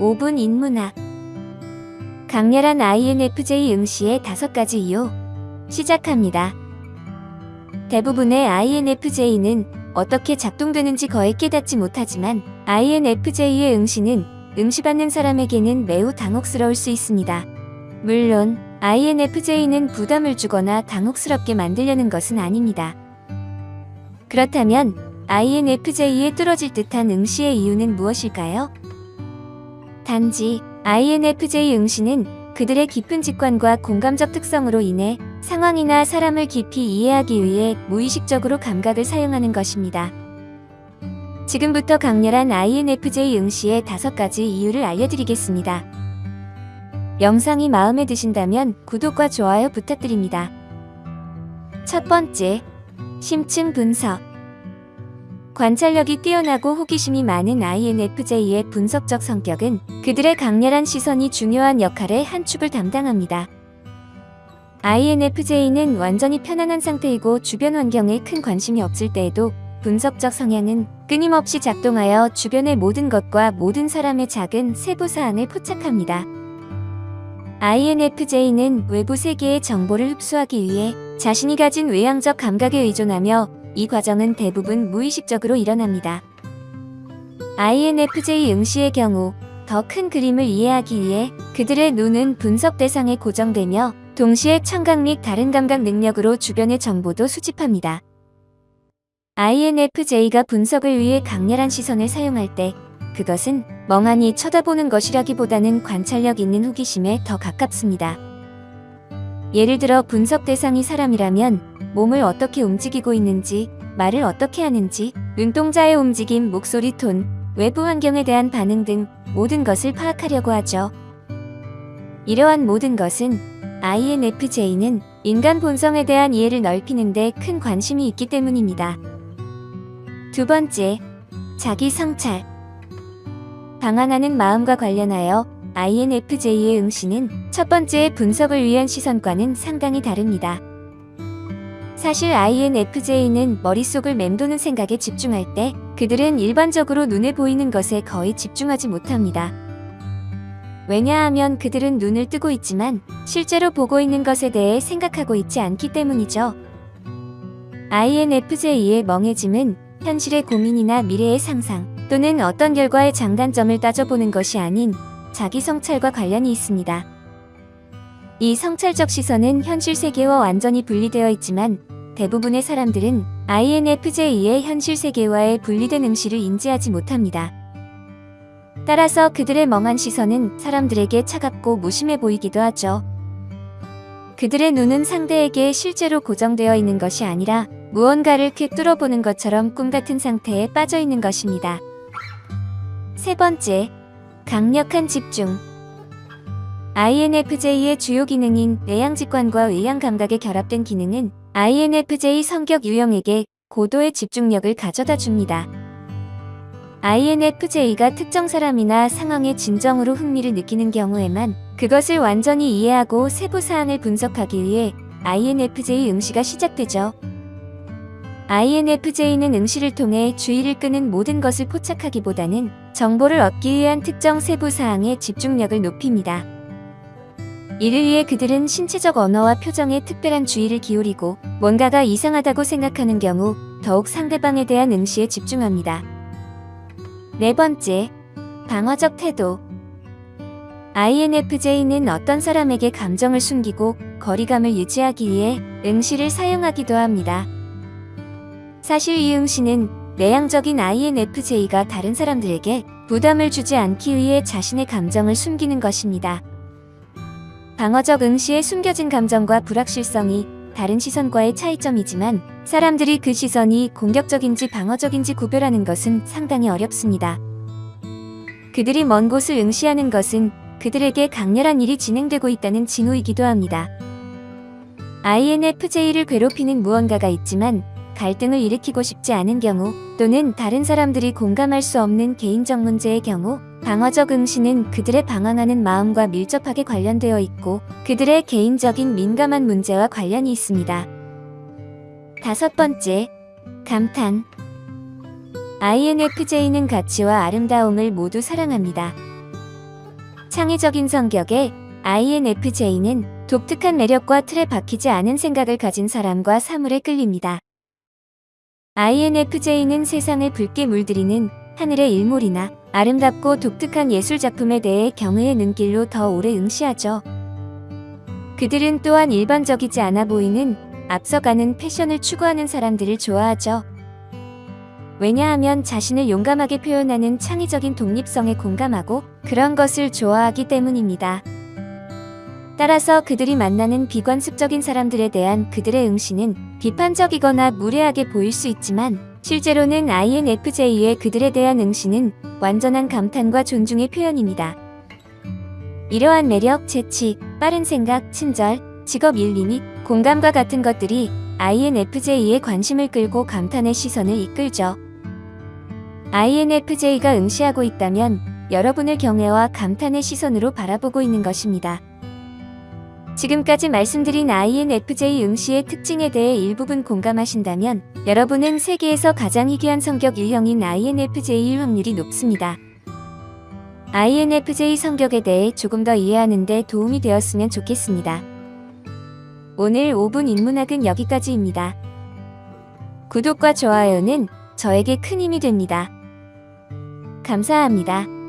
5분 인문학. 강렬한 INFJ 응시의 5가지 이유. 시작합니다. 대부분의 INFJ는 어떻게 작동되는지 거의 깨닫지 못하지만 INFJ의 응시는 응시받는 사람에게는 매우 당혹스러울 수 있습니다. 물론 INFJ는 부담을 주거나 당혹스럽게 만들려는 것은 아닙니다. 그렇다면 INFJ에 뚫어질 듯한 응시의 이유는 무엇일까요? 단지 INFJ 응시는 그들의 깊은 직관과 공감적 특성으로 인해 상황이나 사람을 깊이 이해하기 위해 무의식적으로 감각을 사용하는 것입니다. 지금부터 강렬한 INFJ 응시의 5가지 이유를 알려드리겠습니다. 영상이 마음에 드신다면 구독과 좋아요 부탁드립니다. 첫 번째, 심층 분석. 관찰력이 뛰어나고 호기심이 많은 INFJ의 분석적 성격은 그들의 강렬한 시선이 중요한 역할의 한 축을 담당합니다. INFJ는 완전히 편안한 상태이고 주변 환경에 큰 관심이 없을 때에도 분석적 성향은 끊임없이 작동하여 주변의 모든 것과 모든 사람의 작은 세부 사항을 포착합니다. INFJ는 외부 세계의 정보를 흡수하기 위해 자신이 가진 외향적 감각에 의존하며 이 과정은 대부분 무의식적으로 일어납니다. INFJ 응시의 경우 더 큰 그림을 이해하기 위해 그들의 눈은 분석 대상에 고정되며 동시에 청각 및 다른 감각 능력으로 주변의 정보도 수집합니다. INFJ가 분석을 위해 강렬한 시선을 사용할 때 그것은 멍하니 쳐다보는 것이라기보다는 관찰력 있는 호기심에 더 가깝습니다. 예를 들어 분석 대상이 사람이라면 몸을 어떻게 움직이고 있는지, 말을 어떻게 하는지, 눈동자의 움직임, 목소리 톤, 외부 환경에 대한 반응 등 모든 것을 파악하려고 하죠. 이러한 모든 것은 INFJ는 인간 본성에 대한 이해를 넓히는 데 큰 관심이 있기 때문입니다. 두 번째, 자기 성찰. 방황하는 마음과 관련하여 INFJ의 응시는 첫 번째 분석을 위한 시선과는 상당히 다릅니다. 사실 INFJ는 머릿속을 맴도는 생각에 집중할 때 그들은 일반적으로 눈에 보이는 것에 거의 집중하지 못합니다. 왜냐하면 그들은 눈을 뜨고 있지만 실제로 보고 있는 것에 대해 생각하고 있지 않기 때문이죠. INFJ의 멍해짐은 현실의 고민이나 미래의 상상 또는 어떤 결과의 장단점을 따져보는 것이 아닌 자기 성찰과 관련이 있습니다. 이 성찰적 시선은 현실 세계와 완전히 분리되어 있지만 대부분의 사람들은 INFJ의 현실 세계와의 분리된 응시를 인지하지 못합니다. 따라서 그들의 멍한 시선은 사람들에게 차갑고 무심해 보이기도 하죠. 그들의 눈은 상대에게 실제로 고정되어 있는 것이 아니라 무언가를 꿰뚫어 보는 것처럼 꿈같은 상태에 빠져 있는 것입니다. 세 번째, 강력한 집중. INFJ의 주요 기능인 내향직관과 외향감각의 결합된 기능은 INFJ 성격 유형에게 고도의 집중력을 가져다 줍니다. INFJ가 특정 사람이나 상황에 진정으로 흥미를 느끼는 경우에만 그것을 완전히 이해하고 세부 사항을 분석하기 위해 INFJ 응시가 시작되죠. INFJ는 응시를 통해 주의를 끄는 모든 것을 포착하기보다는 정보를 얻기 위한 특정 세부 사항에 집중력을 높입니다. 이를 위해 그들은 신체적 언어와 표정에 특별한 주의를 기울이고 뭔가가 이상하다고 생각하는 경우 더욱 상대방에 대한 응시에 집중합니다. 네 번째, 방어적 태도. INFJ는 어떤 사람에게 감정을 숨기고 거리감을 유지하기 위해 응시를 사용하기도 합니다. 사실 이 응시는 내향적인 INFJ가 다른 사람들에게 부담을 주지 않기 위해 자신의 감정을 숨기는 것입니다. 방어적 응시의 숨겨진 감정과 불확실성이 다른 시선과의 차이점이지만 사람들이 그 시선이 공격적인지 방어적인지 구별하는 것은 상당히 어렵습니다. 그들이 먼 곳을 응시하는 것은 그들에게 강렬한 일이 진행되고 있다는 징후이기도 합니다. INFJ를 괴롭히는 무언가가 있지만 갈등을 일으키고 싶지 않은 경우 또는 다른 사람들이 공감할 수 없는 개인적 문제의 경우 방어적 응시는 그들의 방황하는 마음과 밀접하게 관련되어 있고 그들의 개인적인 민감한 문제와 관련이 있습니다. 다섯 번째, 감탄. INFJ는 가치와 아름다움을 모두 사랑합니다. 창의적인 성격의 INFJ는 독특한 매력과 틀에 박히지 않은 생각을 가진 사람과 사물에 끌립니다. INFJ는 세상을 붉게 물들이는 하늘의 일몰이나 아름답고 독특한 예술작품에 대해 경의의 눈길로 더 오래 응시하죠. 그들은 또한 일반적이지 않아 보이는 앞서가는 패션을 추구하는 사람들을 좋아하죠. 왜냐하면 자신을 용감하게 표현하는 창의적인 독립성에 공감하고 그런 것을 좋아하기 때문입니다. 따라서 그들이 만나는 비관습적인 사람들에 대한 그들의 응시는 비판적이거나 무례하게 보일 수 있지만 실제로는 INFJ의 그들에 대한 응시는 완전한 감탄과 존중의 표현입니다. 이러한 매력, 재치, 빠른 생각, 친절, 직업 일리 및 공감과 같은 것들이 INFJ의 관심을 끌고 감탄의 시선을 이끌죠. INFJ가 응시하고 있다면 여러분을 경애와 감탄의 시선으로 바라보고 있는 것입니다. 지금까지 말씀드린 INFJ 응시의 특징에 대해 일부분 공감하신다면 여러분은 세계에서 가장 희귀한 성격 유형인 INFJ일 확률이 높습니다. INFJ 성격에 대해 조금 더 이해하는 데 도움이 되었으면 좋겠습니다. 오늘 5분 인문학은 여기까지입니다. 구독과 좋아요는 저에게 큰 힘이 됩니다. 감사합니다.